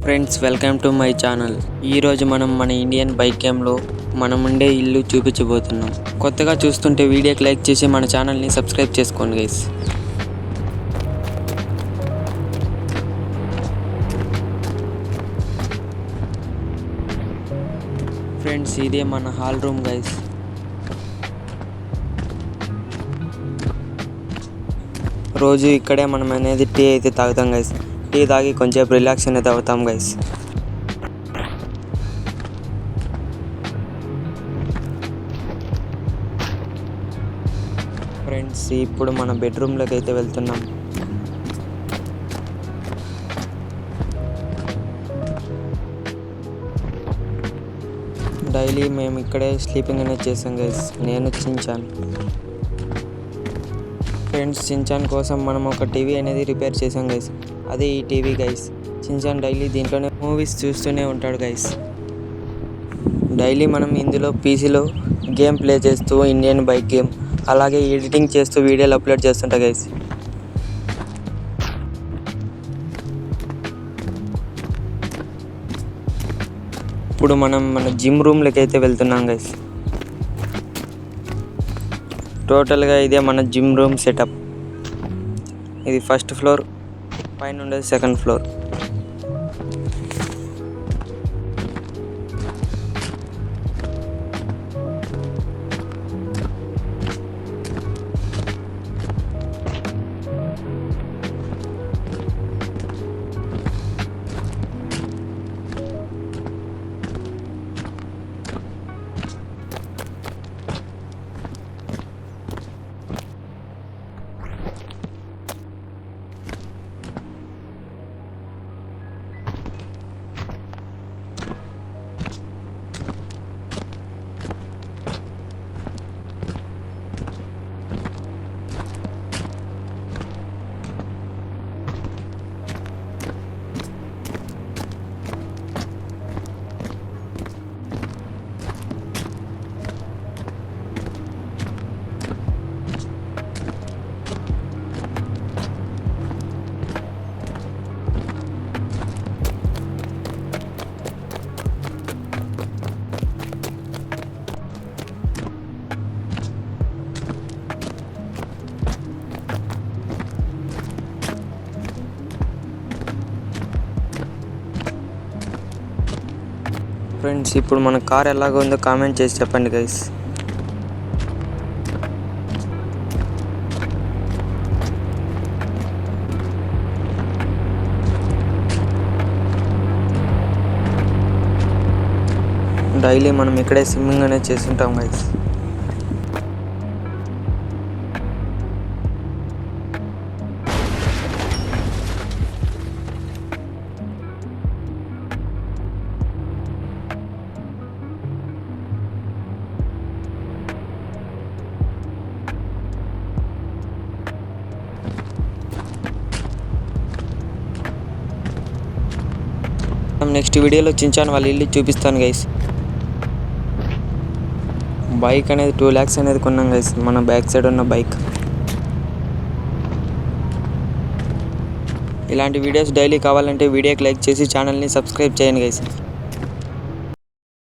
Friends, welcome to my channel. ఈరోజు మనం మన ఇండియన్ బైక్ గేమ్లో మనం ఉండే ఇల్లు చూపించబోతున్నాం. కొత్తగా చూస్తుంటే వీడియోకి లైక్ చేసి మన ఛానల్ని సబ్స్క్రైబ్ చేసుకోండి గైస్. ఫ్రెండ్స్, ఇదే మన హాల్ రూమ్ గైస్. రోజు ఇక్కడే మనం అనేది టీ అయితే తాగుతాం గైస్. టీ తాగి కొంచెం రిలాక్స్ అనేది అవుతాం గైస్. ఫ్రెండ్స్, ఇప్పుడు మన బెడ్రూమ్లోకి అయితే వెళ్తున్నాం. డైలీ మేము ఇక్కడే స్లీపింగ్ అనేది చేసాం గైస్. నేను చించాను. ఫ్రెండ్స్, చించాన్ కోసం మనం ఒక టీవీ అనేది రిపేర్ చేసాం గైస్. అదే ఈ టీవీ గైస్. చించాన్ డైలీ దీంట్లోనే మూవీస్ చూస్తూనే ఉంటాడు గైస్. డైలీ మనం ఇందులో పీసీలో గేమ్ ప్లే చేస్తూ ఇండియన్ బైక్ గేమ్, అలాగే ఎడిటింగ్ చేస్తూ వీడియోలు అప్లోడ్ చేస్తుంటా గైస్. ఇప్పుడు మనం మన జిమ్ రూమ్లోకి అయితే వెళ్తున్నాం గైస్. టోటల్గా ఇదే మన జిమ్ రూమ్ సెటప్. ఇది ఫస్ట్ ఫ్లోర్, పైన ఉండేది సెకండ్ ఫ్లోర్. ఫ్రెండ్స్, ఇప్పుడు మన కార్ ఎలాగో ఉందో కామెంట్ చేసి చెప్పండి గైస్. డైలీ మనం ఇక్కడే స్విమ్మింగ్ అనేది చేస్తుంటాం గైస్. నెక్స్ట్ వీడియోలో చించాను వాళ్ళ ఇల్లు చూపిస్తాను గైస్. బైక్ అనేది 2 lakhs అనేది కొన్నాం గైస్, మన బ్యాక్ సైడ్ ఉన్న బైక్. ఇలాంటి వీడియోస్ డైలీ కావాలంటే వీడియోకి లైక్ చేసి ఛానల్ని సబ్స్క్రైబ్ చేయండి గైస్.